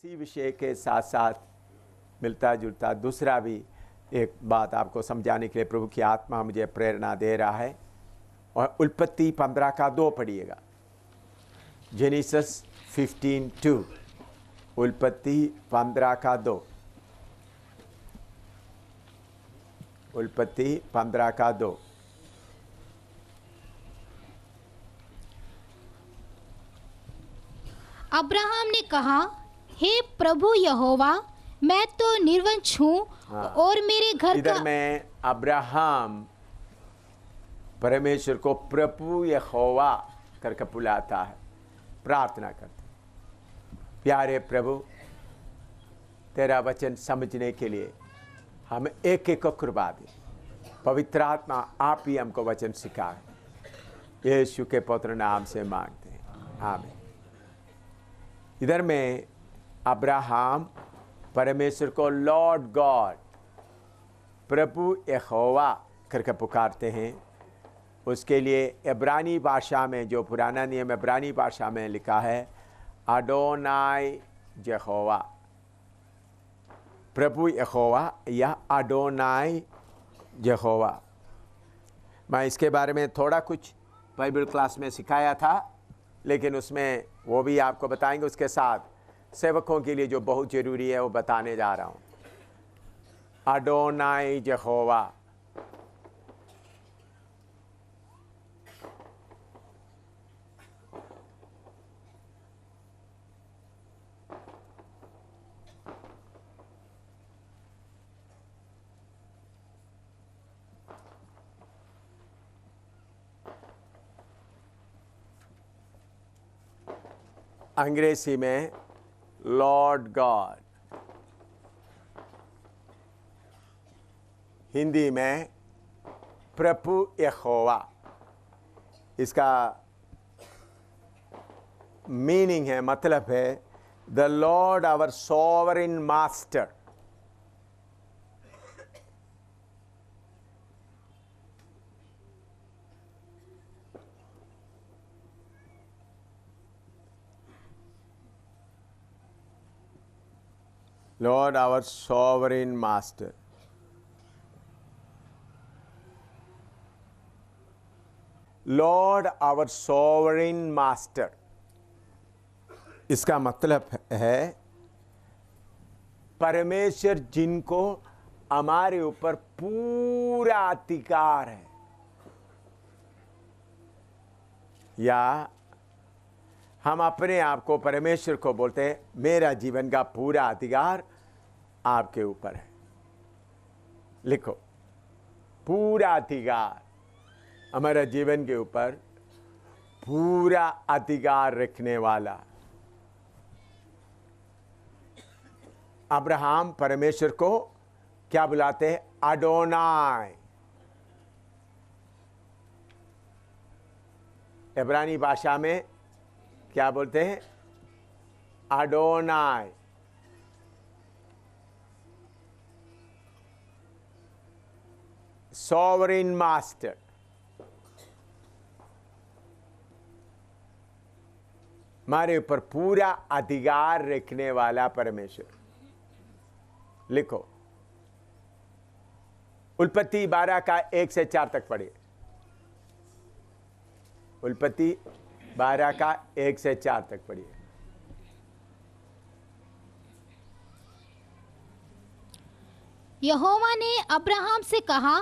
इसी विषय के साथ साथ मिलता जुलता दूसरा भी एक बात आपको समझाने के लिए प्रभु की आत्मा मुझे प्रेरणा दे रहा है। और उत्पत्ति 15 का 2 पढ़िएगा। जेनेसिस 15:2, उत्पत्ति 15 का 2, उत्पत्ति 15 का 2। अब्राहम ने कहा, हे प्रभु यहोवा, मैं तो निर्वंश हूँ और मेरे घर इधर का। में अब्राहम परमेश्वर को प्रभु यहोवा करके बुलाता है, प्रार्थना करते। प्यारे प्रभु, तेरा वचन समझने के लिए हम एक एक को कृपा दे। पवित्र आत्मा आप ही हमको वचन सिखाए, यीशु के पुत्र नाम से मांगते हैं, आमीन। इधर में अब्राहम परमेश्वर को लॉर्ड गॉड, प्रभु यहोवा करके पुकारते हैं। उसके लिए इब्रानी भाषा में, जो पुराना नियम इब्रानी भाषा में लिखा है, अडोनाई यहोवा, प्रभु यहोवा या अडोनाई यहोवा। मैं इसके बारे में थोड़ा कुछ बाइबल क्लास में सिखाया था, लेकिन उसमें वो भी आपको बताएंगे। उसके साथ सेवकों के लिए जो बहुत ज़रूरी है वो बताने जा रहा हूँ। अडोनाई यहोवा, अंग्रेजी में लॉर्ड गॉड, हिंदी में प्रभु यहोवा। इसका मीनिंग है, मतलब है, the lord our sovereign master. Lord, our sovereign master. Lord, our sovereign master. इसका मतलब है परमेश्वर जिनको हमारे ऊपर पूरा अधिकार है, या हम अपने आप को परमेश्वर को बोलते हैं, मेरा जीवन का पूरा अधिकार आपके ऊपर है। लिखो, पूरा अधिकार, हमारा जीवन के ऊपर पूरा अधिकार रखने वाला। अब्राहम परमेश्वर को क्या बुलाते हैं? अडोनाई। इब्रानी भाषा में क्या बोलते हैं? अडोनाई। सॉवरेन मास्टर, हमारे ऊपर पूरा अधिकार रखने वाला परमेश्वर। लिखो, उत्पत्ति 12 का 1 से 4 तक पढ़िए। उत्पत्ति 12 का 1 से 4 तक पढ़िए। यहोवा ने अब्राहम से कहा,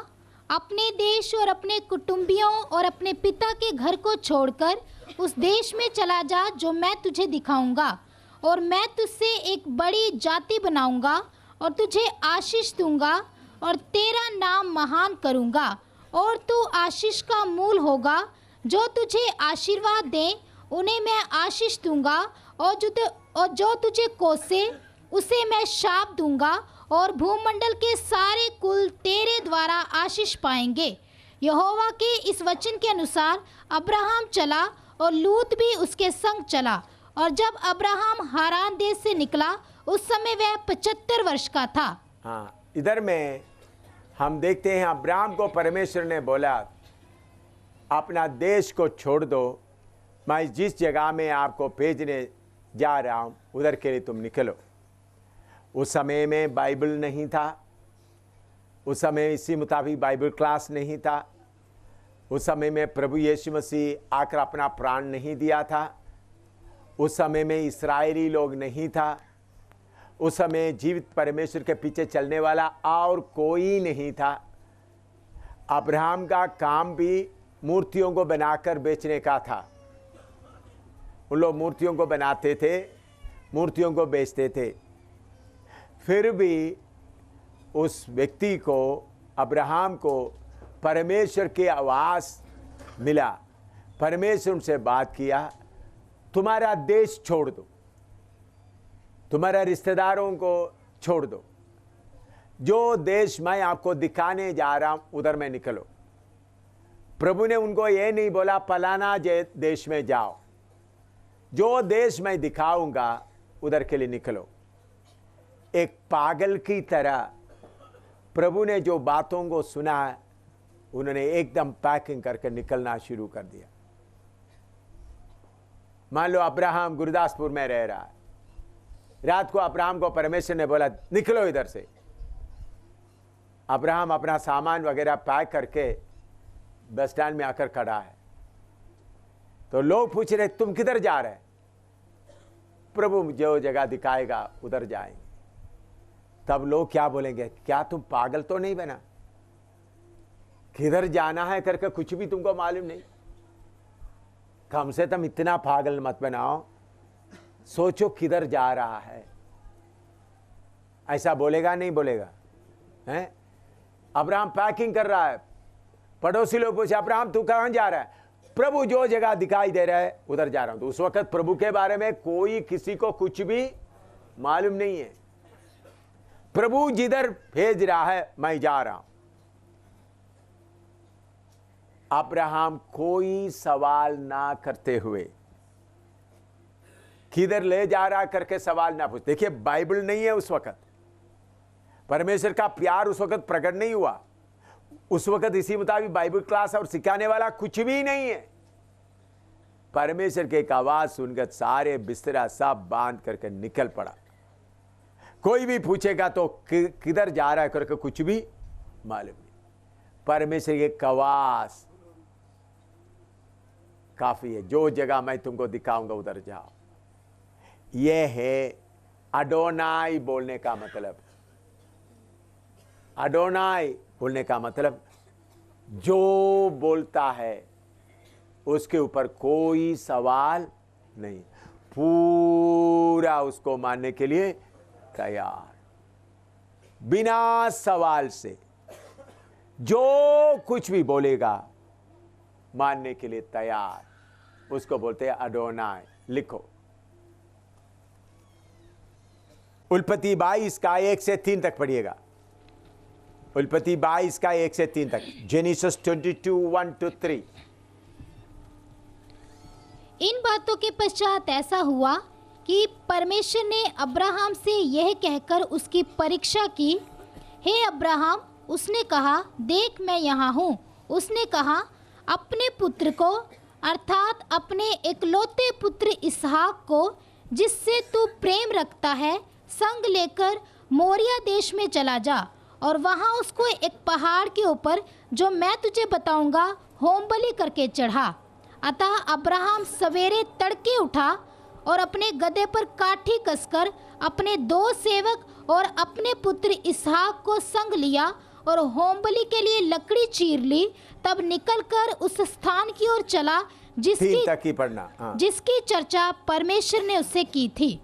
अपने देश और अपने कुटुंबियों और अपने पिता के घर को छोड़कर उस देश में चला जा जो मैं तुझे दिखाऊंगा, और मैं तुझसे एक बड़ी जाति बनाऊंगा और तुझे आशीष दूंगा और तेरा नाम महान करूंगा, और तू आशीष का मूल होगा। जो तुझे आशीर्वाद दें उन्हें मैं आशीष दूंगा, और जो तुझे कोसे उसे मैं शाप दूंगा, और भूमंडल के सारे कुल तेरे द्वारा आशीष पाएंगे। यहोवा के इस वचन के अनुसार अब्राहम चला और लूत भी उसके संग चला। और जब अब्राहम हारान देश से निकला उस समय वह 75 वर्ष का था। हाँ, इधर में हम देखते हैं अब्राहम को परमेश्वर ने बोला, अपना देश को छोड़ दो, मैं जिस जगह में आपको भेजने जा रहा हूँ उधर के लिए तुम निकलो। उस समय में बाइबल नहीं था, उस समय इसी मुताबिक बाइबल क्लास नहीं था, उस समय में प्रभु यीशु मसीह आकर अपना प्राण नहीं दिया था, उस समय में इस्राएली लोग नहीं था, उस समय जीवित परमेश्वर के पीछे चलने वाला और कोई नहीं था। अब्राहम का काम भी मूर्तियों को बनाकर बेचने का था। उन लोग मूर्तियों को बनाते थे, मूर्तियों को बेचते थे। फिर भी उस व्यक्ति को, अब्राहम को परमेश्वर की आवाज़ मिला। परमेश्वर उनसे बात किया, तुम्हारा देश छोड़ दो, तुम्हारा रिश्तेदारों को छोड़ दो, जो देश मैं आपको दिखाने जा रहा हूं उधर में निकलो। प्रभु ने उनको ये नहीं बोला फलाना देश में जाओ, जो देश मैं दिखाऊंगा उधर के लिए निकलो। एक पागल की तरह प्रभु ने जो बातों को सुना, उन्होंने एकदम पैकिंग करके निकलना शुरू कर दिया। मान लो अब्राहम गुरदासपुर में रह रहा है, रात को अब्राहम को परमेश्वर ने बोला निकलो इधर से। अब्राहम अपना सामान वगैरह पैक करके बस स्टैंड में आकर खड़ा है, तो लोग पूछ रहे तुम किधर जा रहे? प्रभु जो जगह दिखाएगा उधर जाएंगे। तब लोग क्या बोलेंगे, क्या तुम पागल तो नहीं बना? किधर जाना है करके कुछ भी तुमको मालूम नहीं? कम से कम इतना पागल मत बनाओ, सोचो किधर जा रहा है। ऐसा बोलेगा नहीं बोलेगा? हैं? अब्राहम पैकिंग कर रहा है, पड़ोसी लोग पूछे अब्राहम तू कहां जा रहा है? प्रभु जो जगह दिखाई दे रहा है उधर जा रहा हूं। तो उस वक्त प्रभु के बारे में कोई किसी को कुछ भी मालूम नहीं है। प्रभु जिधर भेज रहा है मैं जा रहा हूं। अब्राहम कोई सवाल ना करते हुए, किधर ले जा रहा करके सवाल ना पूछ। देखिए बाइबल नहीं है उस वक्त, परमेश्वर का प्यार उस वक्त प्रकट नहीं हुआ। उस वक्त इसी मुताबिक बाइबल क्लास और सिखाने वाला कुछ भी नहीं है। परमेश्वर के एक आवाज सुनकर सारे बिस्तरा सब बांध करके निकल पड़ा। कोई भी पूछेगा तो किधर जा रहा है करके कुछ भी मालूम नहीं। परमेश्वर की आवाज काफी है, जो जगह मैं तुमको दिखाऊंगा उधर जाओ। यह है अडोनाई बोलने का मतलब। अडोनाई बोलने का मतलब जो बोलता है उसके ऊपर कोई सवाल नहीं, पूरा उसको मानने के लिए तैयार, बिना सवाल से जो कुछ भी बोलेगा मानने के लिए तैयार, उसको बोलते हैं अडोनाई। लिखो उल्पत्ति 22 का 1 से 3 तक पढ़िएगा। उल्पत्ति 22 का 1 से 3 तक। Genesis 22 1 to 3। इन बातों के पश्चात ऐसा हुआ कि परमेश्वर ने अब्राहम से यह कहकर उसकी परीक्षा की, हे अब्राहम। उसने कहा, देख मैं यहाँ हूँ। उसने कहा, अपने पुत्र को अर्थात अपने इकलौते पुत्र इसहाक को, जिससे तू प्रेम रखता है, संग लेकर मोरिया देश में चला जा और वहाँ उसको एक पहाड़ के ऊपर जो मैं तुझे बताऊंगा होम बलि करके चढ़ा। अतः अब्राहम सवेरे तड़के उठा और अपने गधे पर काठी कसकर अपने 2 सेवक और अपने पुत्र इसहाक को संग लिया और होम बलि के लिए लकड़ी चीर ली। तब निकलकर उस स्थान की ओर चला जिसकी चर्चा परमेश्वर ने उससे की थी।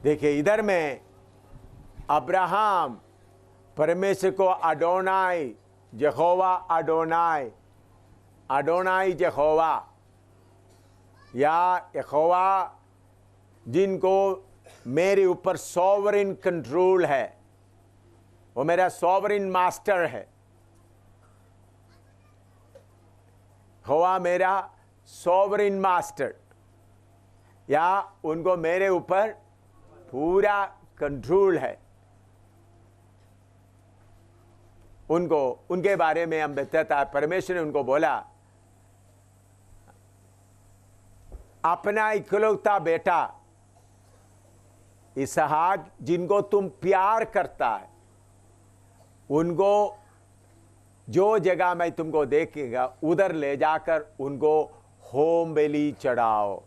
देखिए इधर में अब्राहम परमेश्वर को अडोनाई यहोवा, अडोनाई, अडोनाई यहोवा या यहोवा, जिनको मेरे ऊपर सॉवरेन कंट्रोल है, वो मेरा सॉवरेन मास्टर है। यहोवा मेरा सॉवरेन मास्टर, या उनको मेरे ऊपर पूरा कंट्रोल है। उनको उनके बारे में हम बताता है, परमेश्वर ने उनको बोला अपना इकलौता बेटा इसहाक जिनको तुम प्यार करता है, उनको जो जगह मैं तुमको देखेगा उधर ले जाकर उनको होम बलि चढ़ाओ।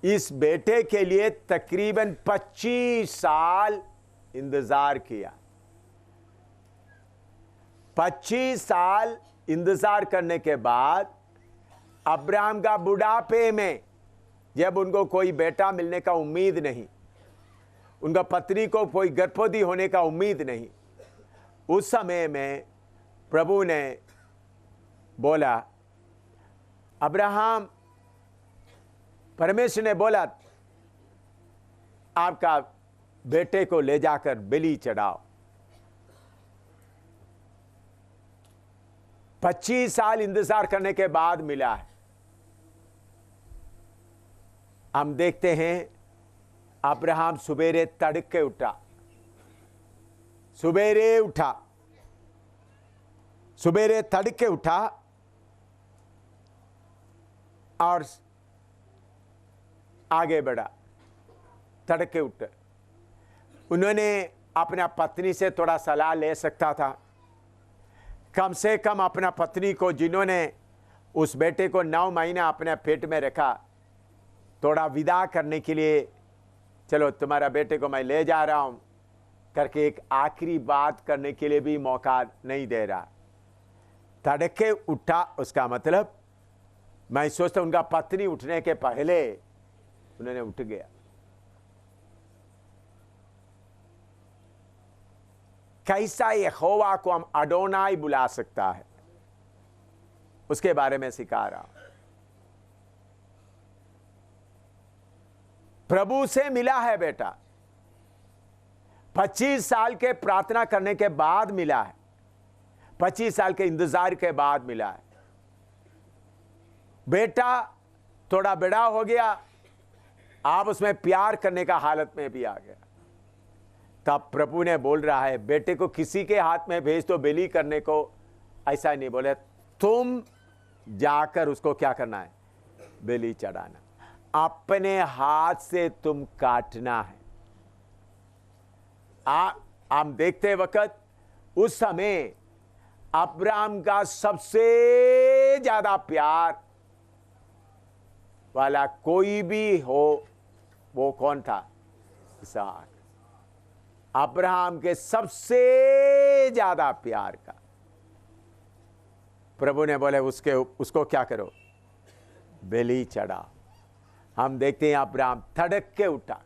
इस बेटे के लिए तकरीबन 25 साल इंतजार किया। 25 साल इंतजार करने के बाद अब्राहम का बुढ़ापे में, जब उनको कोई बेटा मिलने का उम्मीद नहीं, उनका पत्नी को कोई गर्भवती होने का उम्मीद नहीं, उस समय में प्रभु ने बोला, अब्राहम, परमेश्वर ने बोला आपका बेटे को ले जाकर बलि चढ़ाओ। 25 साल इंतजार करने के बाद मिला है। हम देखते हैं अब्राहम सुबेरे तड़के उठा, सुबेरे तड़के उठा और आगे बढ़ा। तड़के उठ उन्होंने अपना पत्नी से थोड़ा सलाह ले सकता था। कम से कम अपना पत्नी को, जिन्होंने उस बेटे को 9 महीना अपने पेट में रखा, थोड़ा विदा करने के लिए, चलो तुम्हारा बेटे को मैं ले जा रहा हूं करके एक आखिरी बात करने के लिए भी मौका नहीं दे रहा। तड़के उठा, उसका मतलब मैं सोचता हूं उनका पत्नी उठने के पहले उन्होंने उठ गया। कैसा यहोवा को हम अडोनाई बुला सकता है, उसके बारे में सिखा रहा हूं। प्रभु से मिला है बेटा, 25 साल के प्रार्थना करने के बाद मिला है, 25 साल के इंतजार के बाद मिला है। बेटा थोड़ा बड़ा हो गया, आप उसमें प्यार करने का हालत में भी आ गया। तब प्रभु ने बोल रहा है, बेटे को किसी के हाथ में भेज दो बलि करने को, ऐसा नहीं बोले, तुम जाकर उसको क्या करना है, बलि चढ़ाना, अपने हाथ से तुम काटना है। हम देखते वक्त उस समय अब्राहम का सबसे ज्यादा प्यार वाला कोई भी हो, वो कौन था, इसहाक। अब्राहम के सबसे ज्यादा प्यार का प्रभु ने बोले उसको क्या करो, बलि चढ़ा। हम देखते हैं अब्राहम तड़क के उठा,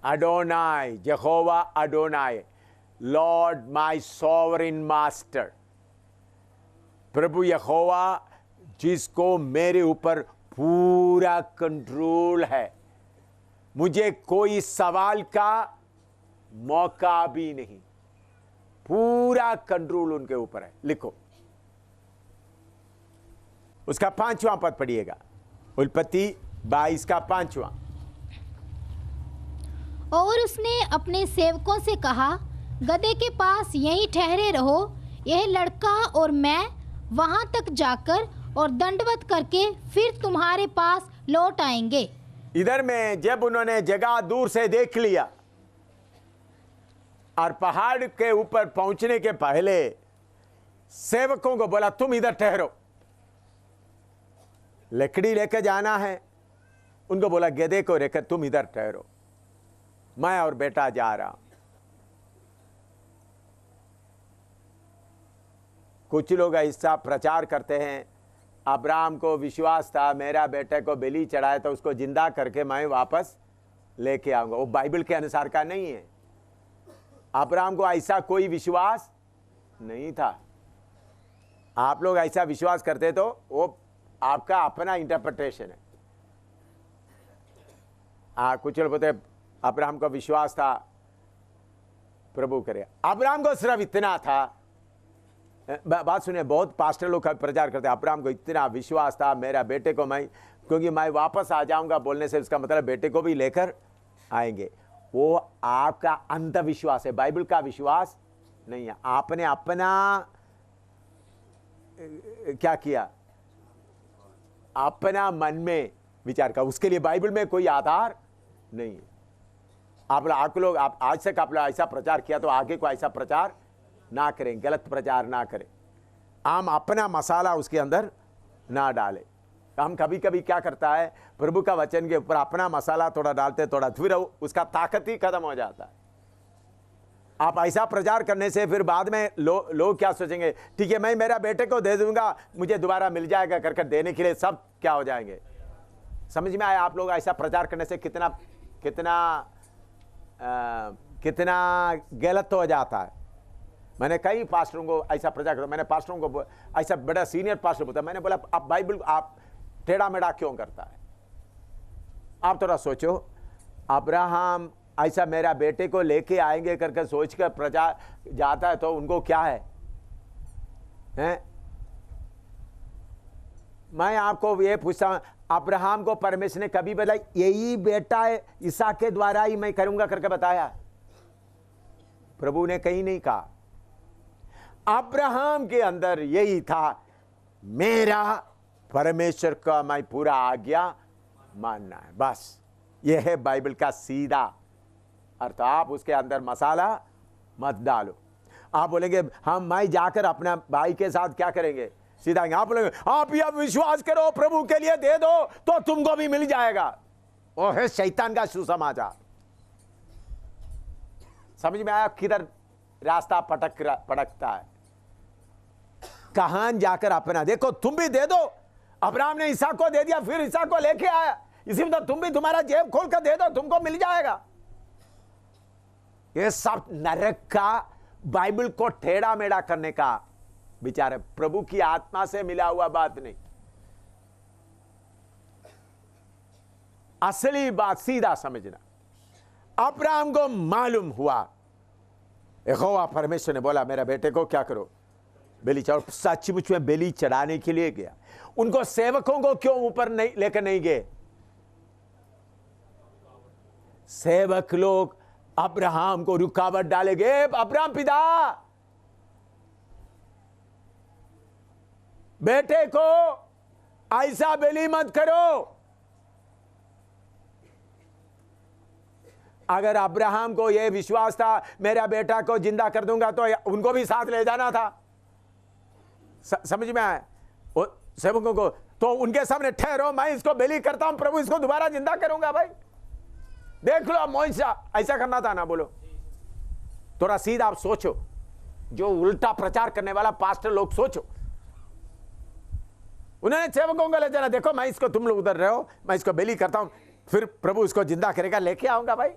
अडोनाई, यहोवा Adonai, lord my sovereign master, प्रभु यहोवा जिसको मेरे ऊपर पूरा कंट्रोल है, मुझे कोई सवाल का मौका भी नहीं, पूरा कंट्रोल उनके ऊपर है। लिखो उसका 5वां पद पढ़िएगा, उत्पत्ति 22 का 5वां। और उसने अपने सेवकों से कहा, गदहे के पास यहीं ठहरे रहो, यह लड़का और मैं वहां तक जाकर और दंडवत करके फिर तुम्हारे पास लौट आएंगे। इधर में जब उन्होंने जगह दूर से देख लिया और पहाड़ के ऊपर पहुंचने के पहले सेवकों को बोला, तुम इधर ठहरो, लकड़ी लेकर जाना है। उनको बोला, गधे को लेकर तुम इधर ठहरो, मैं और बेटा जा रहा हूं। कुछ लोग ऐसा प्रचार करते हैं, अब्राहम को विश्वास था मेरा बेटे को बलि चढ़ाए तो उसको जिंदा करके मैं वापस लेके आऊंगा। वो बाइबल के अनुसार का नहीं है। अब्राहम को ऐसा कोई विश्वास नहीं था। आप लोग ऐसा विश्वास करते तो वो आपका अपना इंटरप्रिटेशन है। कुछ लोग बोलते अब्राहम को विश्वास था, प्रभु करे। अब्राहम को सिर्फ इतना था, बात सुनिए, बहुत पास्टर लोग का प्रचार करते हैं, अब्राहम को इतना विश्वास था मेरा बेटे को मैं, क्योंकि मैं वापस आ जाऊंगा बोलने से उसका मतलब बेटे को भी लेकर आएंगे। वो आपका अंधविश्वास है, बाइबल का विश्वास नहीं है। आपने अपना क्या किया, अपना मन में विचार का, उसके लिए बाइबल में कोई आधार नहीं है। आप लोग आज तक आप लोग ऐसा प्रचार किया तो आगे को ऐसा प्रचार ना करें, गलत प्रचार ना करें। हम अपना मसाला उसके अंदर ना डालें। हम कभी कभी क्या करता है, प्रभु का वचन के ऊपर अपना मसाला थोड़ा डालते, थोड़ा फिर उसका ताकत ही खत्म हो जाता है। आप ऐसा प्रचार करने से फिर बाद में लोग क्या सोचेंगे, ठीक है मैं मेरा बेटे को दे दूंगा, मुझे दोबारा मिल जाएगा करके देने के लिए सब क्या हो जाएंगे। समझ में आया आप लोग, ऐसा प्रचार करने से कितना कितना कितना गलत हो जाता है। मैंने कई पास्टरों को ऐसा प्रचार किया, मैंने पास्टरों को ऐसा बड़ा सीनियर पास्टर बोला, मैंने बोला आप बाइबल आप टेढ़ा मेढ़ा क्यों करता है। आप थोड़ा सोचो, अब्राहम ऐसा मेरा बेटे को लेके आएंगे करके सोच कर प्रचार जाता है तो उनको क्या है, हैं? मैं आपको ये पूछता हूं, अब्राहम को परमेश्वर ने कभी बोला यही बेटा इसहाक के द्वारा ही मैं करूंगा करके बताया? प्रभु ने कहीं नहीं कहा। अब्राहम के अंदर यही था, मेरा परमेश्वर का मैं पूरा आज्ञा मानना है, बस यह है बाइबल का सीधा अर्थ। आप उसके अंदर मसाला मत डालो। आप बोलेंगे हम मैं जाकर अपना भाई के साथ क्या करेंगे, सीधा आप बोलेंगे आप यह विश्वास करो प्रभु के लिए दे दो तो तुमको भी मिल जाएगा। वो है शैतान का सुसमाचार। समझ में आया किधर रास्ता पटकता है। कहां जाकर अपना देखो, तुम भी दे दो। अब्राहम ने इसहाक को दे दिया, फिर इसहाक को लेके आया, इसी में तो तुम भी तुम्हारा जेब खोल कर दे दो, तुमको मिल जाएगा। ये सब नरक का बाइबल को टेढ़ा मेढ़ा करने का विचार है, प्रभु की आत्मा से मिला हुआ बात नहीं। असली बात सीधा समझना। अब्राहम को मालूम हुआ, यहोवा परमेश्वर ने बोला मेरा बेटे को क्या करो, बलि चढ़ाओ। सचमुच में बलि चढ़ाने के लिए गया। उनको सेवकों को क्यों ऊपर नहीं लेकर नहीं गए? सेवक लोग अब्राहम को रुकावट डालेंगे, अब्राहम पिता बेटे को ऐसा बलि मत करो। अगर अब्राहम को यह विश्वास था मेरा बेटा को जिंदा कर दूंगा तो उनको भी साथ ले जाना था। समझ में आया? सेवकों को तो उनके सामने ठहरो, मैं इसको बलि करता हूं, प्रभु इसको दोबारा जिंदा करूंगा। भाई देख लो मोइसा, ऐसा करना था ना। बोलो थोड़ा सीधा आप सोचो, जो उल्टा प्रचार करने वाला पास्टर लोग सोचो। उन्होंने सेवकों को ले जाना, देखो मैं इसको, तुम लोग उधर रहो, मैं इसको बलि करता हूं, फिर प्रभु इसको जिंदा करेगा, लेके आऊंगा। भाई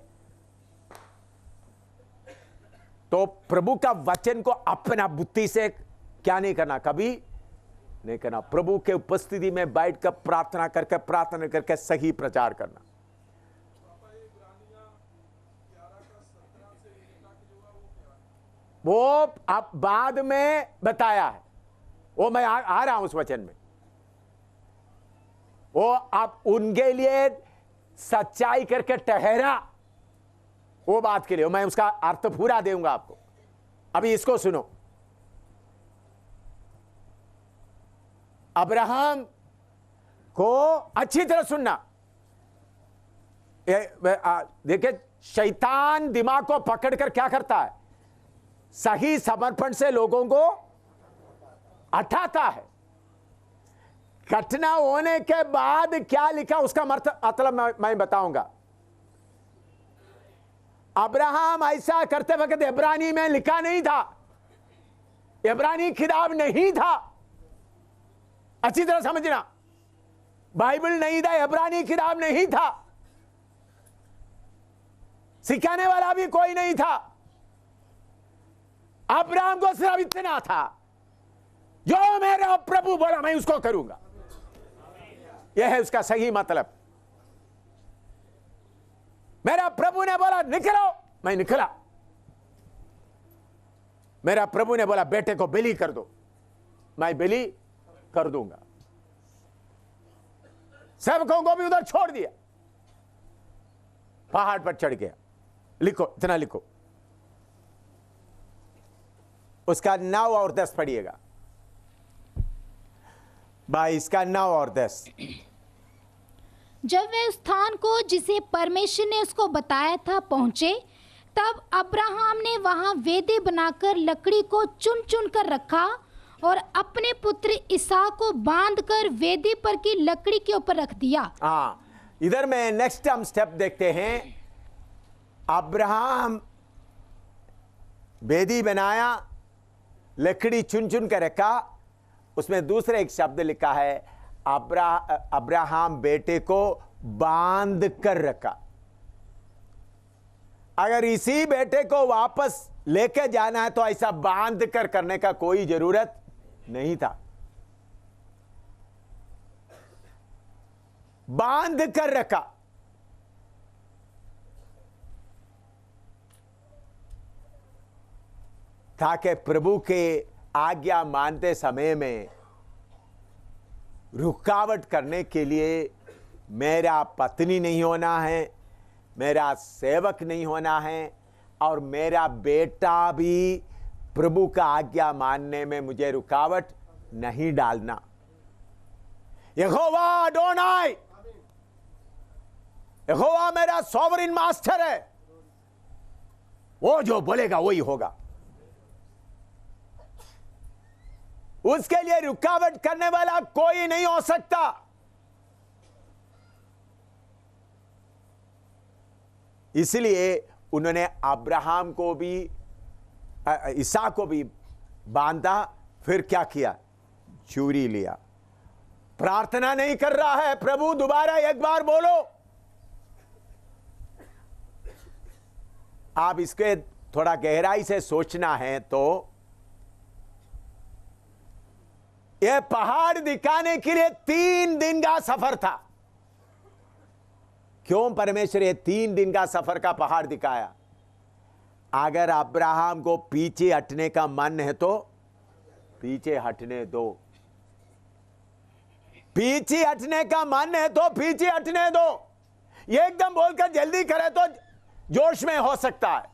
तो प्रभु का वचन को अपना बुद्धि से क्या नहीं करना, कभी नहीं करना। प्रभु के उपस्थिति में बैठ कर प्रार्थना करके सही प्रचार करना। वो आप बाद में बताया है, वो मैं आ रहा हूं उस वचन में। वो आप उनके लिए सच्चाई करके ठहरा, वो बात के लिए मैं उसका अर्थ पूरा दूंगा आपको। अभी इसको सुनो। अब्राहम को अच्छी तरह सुनना। देखिए शैतान दिमाग को पकड़कर क्या करता है, सही समर्पण से लोगों को हटाता है। घटना होने के बाद क्या लिखा उसका मतलब मैं बताऊंगा। अब्राहम ऐसा करते वक्त इब्रानी में लिखा नहीं था, इब्रानी किताब नहीं था। अच्छी तरह समझना, बाइबल नहीं था, इब्रानी किताब नहीं था, सिखाने वाला भी कोई नहीं था। अब्राहम को सिर्फ इतना था, जो मेरा प्रभु बोला मैं उसको करूंगा। यह है उसका सही मतलब। मेरा प्रभु ने बोला निकलो, मैं निकला। मेरा प्रभु ने बोला बेटे को बलि कर दो, मैं बलि कर दूंगा। सेवकों को भी उधर छोड़ दिया, पहाड़ पर चढ़ गया। लिखो, इतना लिखो। उसका 9 और 10 पढ़िएगा। 22 का 9 और 10। जब वे उस स्थान को जिसे परमेश्वर ने उसको बताया था पहुँचे, तब अब्राहम ने वहाँ वेदी बनाकर लकड़ी को चुन चुन कर रखा और अपने पुत्र इसहाक को बांधकर वेदी पर की लकड़ी के ऊपर रख दिया। हाँ, इधर में नेक्स्ट हम स्टेप देखते हैं। अब्राहम वेदी बनाया, लकड़ी चुन चुन कर रखा, उसमें दूसरा एक शब्द लिखा है अब्राहम बेटे को बांध कर रखा। अगर इसी बेटे को वापस लेके जाना है तो ऐसा बांध कर करने का कोई जरूरत नहीं था, बांध कर रखा। ताकि प्रभु के आज्ञा मानते समय में रुकावट करने के लिए मेरा पत्नी नहीं होना है, मेरा सेवक नहीं होना है, और मेरा बेटा भी प्रभु का आज्ञा मानने में मुझे रुकावट नहीं डालना। यहोवा अडोनाई, यहोवा मेरा सॉवरेन मास्टर है, वो जो बोलेगा वही होगा। उसके लिए रुकावट करने वाला कोई नहीं हो सकता। इसलिए उन्होंने अब्राहम को भी, इसहाक को भी बांधा। फिर क्या किया? चूरी लिया। प्रार्थना नहीं कर रहा है, प्रभु दोबारा एक बार बोलो। आप इसके थोड़ा गहराई से सोचना है तो यह पहाड़ दिखाने के लिए 3 दिन का सफर था। क्यों परमेश्वर ये 3 दिन का सफर का पहाड़ दिखाया? अगर अब्राहम को पीछे हटने का मन है तो पीछे हटने दो, पीछे हटने का मन है तो पीछे हटने दो। एकदम बोलकर जल्दी करे तो जोश में हो सकता है।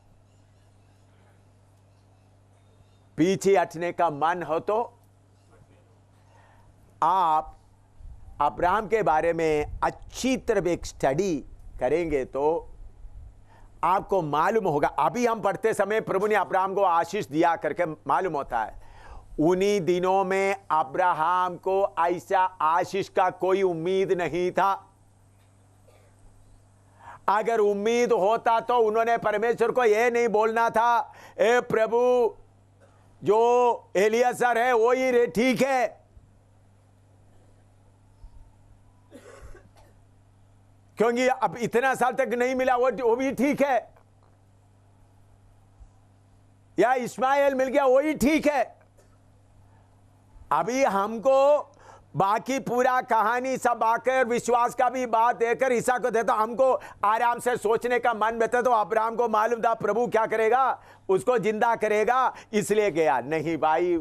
पीछे हटने का मन हो तो आप अब्राहम के बारे में अच्छी तरह एक स्टडी करेंगे तो आपको मालूम होगा। अभी हम पढ़ते समय प्रभु ने अब्राहम को आशीष दिया करके मालूम होता है। उन्हीं दिनों में अब्राहम को ऐसा आशीष का कोई उम्मीद नहीं था। अगर उम्मीद होता तो उन्होंने परमेश्वर को यह नहीं बोलना था, ए प्रभु जो एलियासर है वो ही रे ठीक है। क्योंकि अब इतना साल तक नहीं मिला, वो भी ठीक है, या इस्माइल मिल गया वही ठीक है। अभी हमको बाकी पूरा कहानी सब आकर विश्वास का भी बात देकर ईसा को देता, हमको आराम से सोचने का मन बता। तो अब्राहम को मालूम था प्रभु क्या करेगा, उसको जिंदा करेगा, इसलिए गया। नहीं भाई,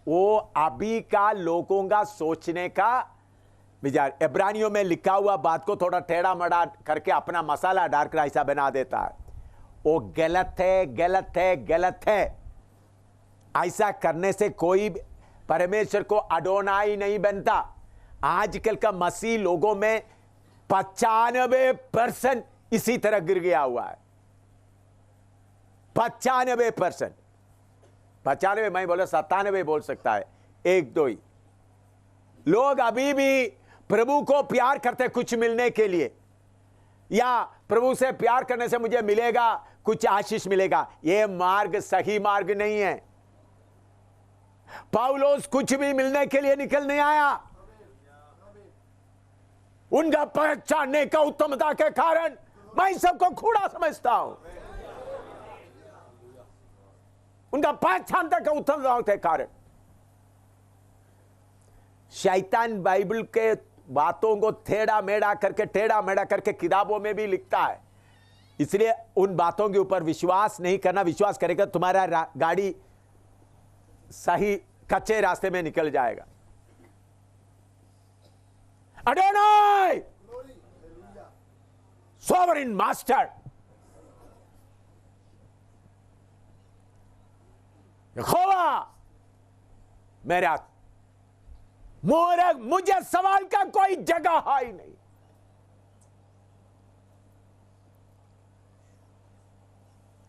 वो अभी का लोगों का सोचने का विचार। इब्रानियों में लिखा हुआ बात को थोड़ा टेढ़ा मड़ा करके अपना मसाला डालकर ऐसा बना देता है। वो गलत है, गलत है, गलत है। ऐसा करने से कोई परमेश्वर को अडोनाई नहीं बनता। आजकल का मसीह लोगों में 95% इसी तरह गिर गया हुआ है। 95%, 95 मैं बोला 97 बोल सकता है, 1-2 ही लोग अभी भी प्रभु को प्यार करते कुछ मिलने के लिए, या प्रभु से प्यार करने से मुझे मिलेगा कुछ आशीष मिलेगा। यह मार्ग सही मार्ग नहीं है। पौलुस कुछ भी मिलने के लिए निकल नहीं आया। उनका पहचानने का उत्तमता के कारण मैं सबको खूड़ा समझता हूं। उनका पहचानता का उत्तमता के कारण शैतान बाइबल के बातों को टेढ़ा मेढ़ा करके किताबों में भी लिखता है। इसलिए उन बातों के ऊपर विश्वास नहीं करना। विश्वास करेगा तुम्हारा गाड़ी सही कच्चे रास्ते में निकल जाएगा। अडोनाई सोवरेन मास्टर, यहोवा मेरा मुझे सवाल का कोई जगह है ही नहीं।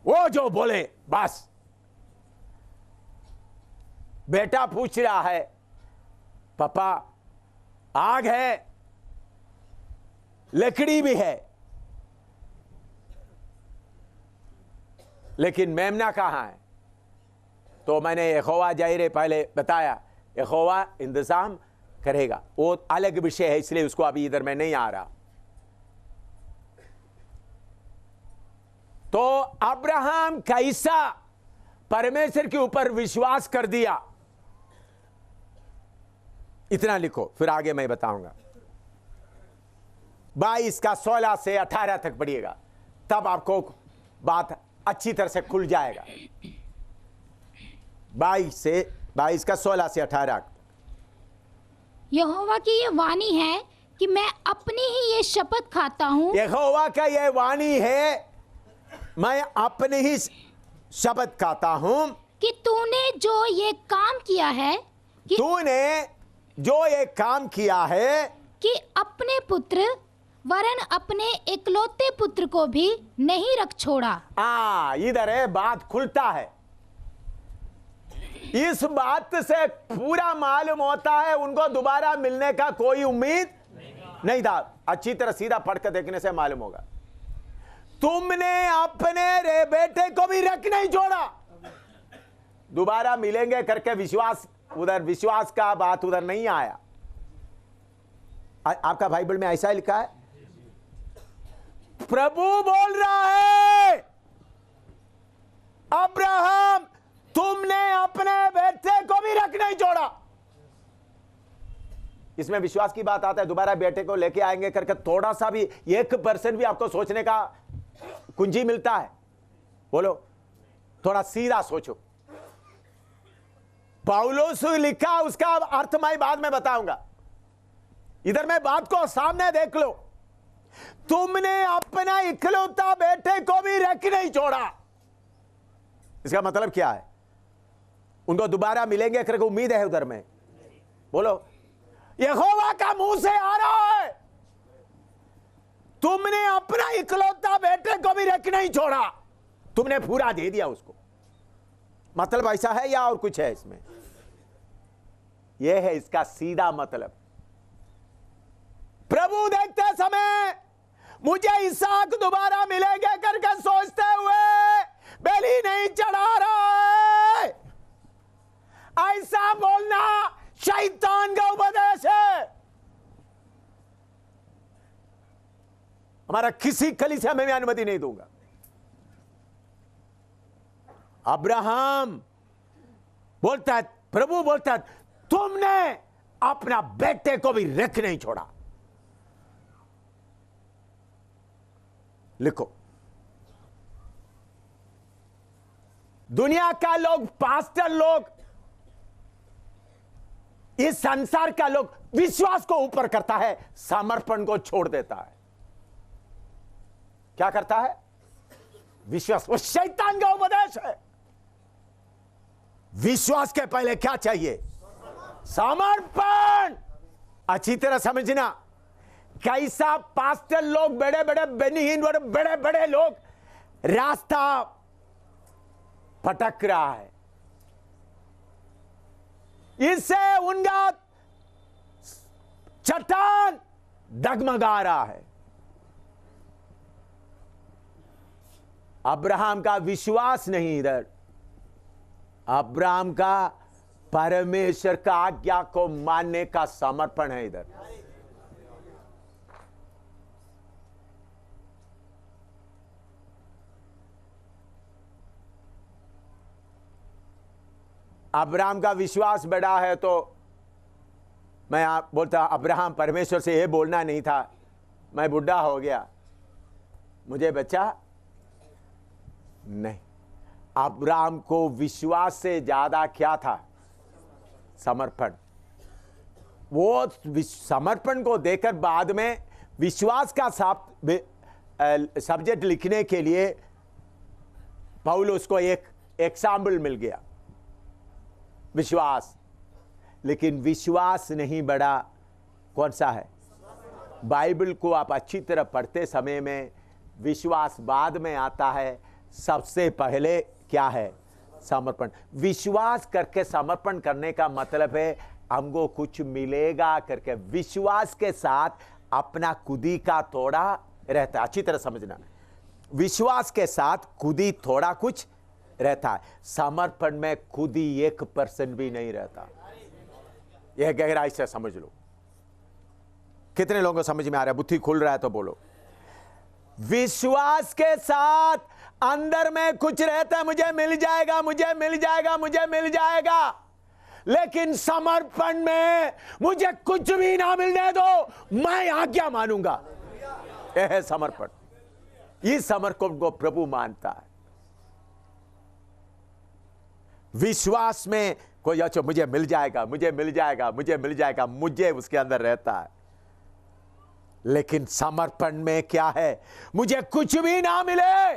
वो जो बोले बस। बेटा पूछ रहा है, पापा आग है, लकड़ी भी है, लेकिन मेमना कहां है? तो मैंने यहोवा जाहिर पहले बताया, यहोवा इंतजाम करेगा, वो अलग विषय है, इसलिए उसको अभी इधर में नहीं आ रहा। तो अब्राहम कैसा परमेश्वर के ऊपर विश्वास कर दिया, इतना लिखो, फिर आगे मैं बताऊंगा। 22 का 16 से 18 तक पढ़िएगा, तब आपको बात अच्छी तरह से खुल जाएगा। 22 का 16 से 18। यहोवा की ये वाणी है कि मैं अपनी ही ये शपथ खाता हूँ। यहोवा का ये वाणी है, मैं अपनी ही शपथ खाता हूँ कि तूने जो ये काम किया है, कि तूने जो ये काम किया है, कि अपने पुत्र वरन अपने इकलौते पुत्र को भी नहीं रख छोड़ा। इधर है, बात खुलता है। इस बात से पूरा मालूम होता है उनको दोबारा मिलने का कोई उम्मीद नहीं था। अच्छी तरह सीधा पढ़ कर देखने से मालूम होगा। तुमने अपने रे बेटे को भी रख नहीं छोड़ा, दोबारा मिलेंगे करके विश्वास, उधर विश्वास का बात उधर नहीं आया। आपका बाइबल में ऐसा ही लिखा है, प्रभु बोल रहा है, अब्राहम तुमने अपने बेटे को भी रख नहीं छोड़ा। इसमें विश्वास की बात आता है, दोबारा बेटे को लेके आएंगे करके थोड़ा सा भी 1% भी आपको सोचने का कुंजी मिलता है? बोलो, थोड़ा सीधा सोचो। पौलुस लिखा, उसका अर्थ मैं बाद में बताऊंगा, इधर मैं बात को सामने देख लो। तुमने अपना इकलौता बेटे को भी रख नहीं छोड़ा, इसका मतलब क्या है? उनको दोबारा मिलेंगे करके उम्मीद है उधर में? बोलो, यहोवा का मुंह से आ रहा है, तुमने अपना इकलौता बेटे को भी रख नहीं छोड़ा, तुमने पूरा दे दिया उसको। मतलब ऐसा है या और कुछ है इसमें? यह है इसका सीधा मतलब। प्रभु देखते समय मुझे इसहाक दोबारा मिलेंगे करके सोचते हुए बलि नहीं चढ़ा रहा है, ऐसा बोलना शैतान का उपदेश है। हमारा किसी कलीसिया में मैं अनुमति नहीं दूंगा। अब्राहम बोलता है, प्रभु बोलता है, तुमने अपना बेटे को भी रख नहीं छोड़ा। लिखो, दुनिया का लोग, पास्टर लोग, इस संसार का लोग विश्वास को ऊपर करता है, समर्पण को छोड़ देता है। क्या करता है? विश्वास। वो शैतान का उपदेश है। विश्वास के पहले क्या चाहिए? समर्पण। अच्छी तरह समझना, कैसा पास्टर लोग, बड़े बड़े बेनीहीन और बड़े बड़े लोग रास्ता भटक रहा है, इससे उनका चट्टान डगमगा रहा है। अब्राहम का विश्वास नहीं, इधर अब्राहम का परमेश्वर का आज्ञा को मानने का समर्पण है। इधर अब्राहम का विश्वास बड़ा है, तो मैं आप बोलता, अब्राहम परमेश्वर से यह बोलना नहीं था, मैं बुढ़ा हो गया, मुझे बच्चा नहीं। अब्राहम को विश्वास से ज्यादा क्या था? समर्पण। वो समर्पण को देकर बाद में विश्वास का सब्जेक्ट लिखने के लिए पौलुस को एक एग्जाम्पल मिल गया, विश्वास। लेकिन विश्वास नहीं बड़ा कौन सा है? बाइबल को आप अच्छी तरह पढ़ते समय में विश्वास बाद में आता है, सबसे पहले क्या है? समर्पण। विश्वास करके समर्पण करने का मतलब है हमको कुछ मिलेगा करके। विश्वास के साथ अपना खुदी का थोड़ा रहता है। अच्छी तरह समझना, विश्वास के साथ खुदी थोड़ा कुछ रहता है। समर्पण में खुदी 1% भी नहीं रहता। यह गहराई से समझ लो। कितने लोगों को समझ में आ रहा है? बुद्धि खुल रहा है तो बोलो। विश्वास के साथ अंदर में कुछ रहता है, मुझे मिल जाएगा, मुझे मिल जाएगा, मुझे मिल जाएगा। लेकिन समर्पण में मुझे कुछ भी ना मिलने दो, मैं आज्ञा मानूंगा। यह है समर्पण। इस समर्पण को प्रभु मानता है। विश्वास में कोई अच्छा मुझे मिल जाएगा, मुझे मिल जाएगा, मुझे मिल जाएगा, मुझे उसके अंदर रहता है। लेकिन समर्पण में क्या है? मुझे कुछ भी ना मिले।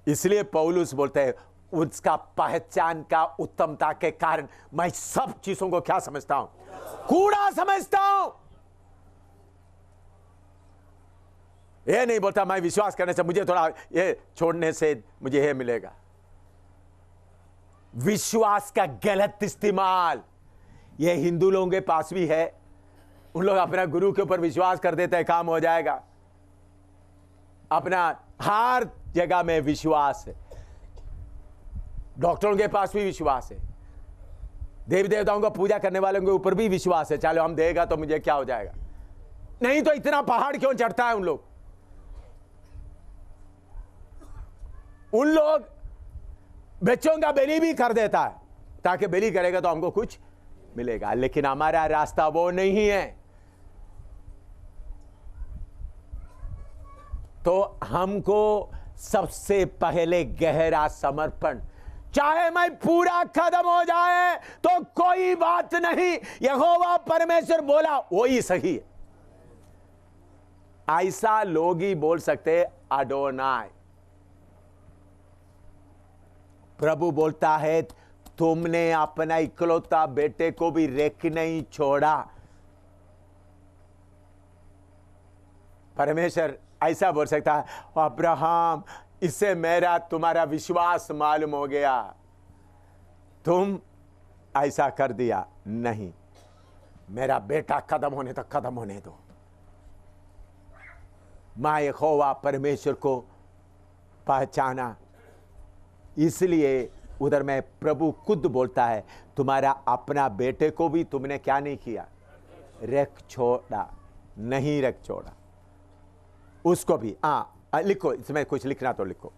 इसलिए पौलुस बोलते हैं उसका पहचान का उत्तमता के कारण मैं सब चीजों को क्या समझता हूं? कूड़ा समझता हूं। ये नहीं बोलता मैं विश्वास करने से मुझे थोड़ा, ये छोड़ने से मुझे ये मिलेगा। विश्वास का गलत इस्तेमाल ये हिंदू लोगों के पास भी है। उन लोग अपना गुरु के ऊपर विश्वास कर देते हैं, काम हो जाएगा। अपना हर जगह में विश्वास है। डॉक्टरों के पास भी विश्वास है। देवी देवताओं को पूजा करने वालों के ऊपर भी विश्वास है। चलो हम देगा तो मुझे क्या हो जाएगा। नहीं तो इतना पहाड़ क्यों चढ़ता है उन लोग? उन लोग बच्चों का बलि भी कर देता है ताकि बलि करेगा तो हमको कुछ मिलेगा। लेकिन हमारा रास्ता वो नहीं है। तो हमको सबसे पहले गहरा समर्पण, चाहे मैं पूरा खत्म हो जाए तो कोई बात नहीं, यहोवा परमेश्वर बोला वही सही है। ऐसा लोग ही बोल सकते अडोनाय। प्रभु बोलता है तुमने अपना इकलौता बेटे को भी रेख नहीं छोड़ा। परमेश्वर ऐसा बोल सकता है अब्राहम, इससे मेरा तुम्हारा विश्वास मालूम हो गया, तुम ऐसा कर दिया। नहीं, मेरा बेटा खत्म होने तक खत्म होने दो। मैं यहोवा परमेश्वर को पहचाना, इसलिए उधर में प्रभु खुद बोलता है तुम्हारा अपना बेटे को भी तुमने क्या नहीं किया? रख छोड़ा, नहीं रख छोड़ा। उसको भी लिखो, इसमें कुछ लिखना तो लिखो।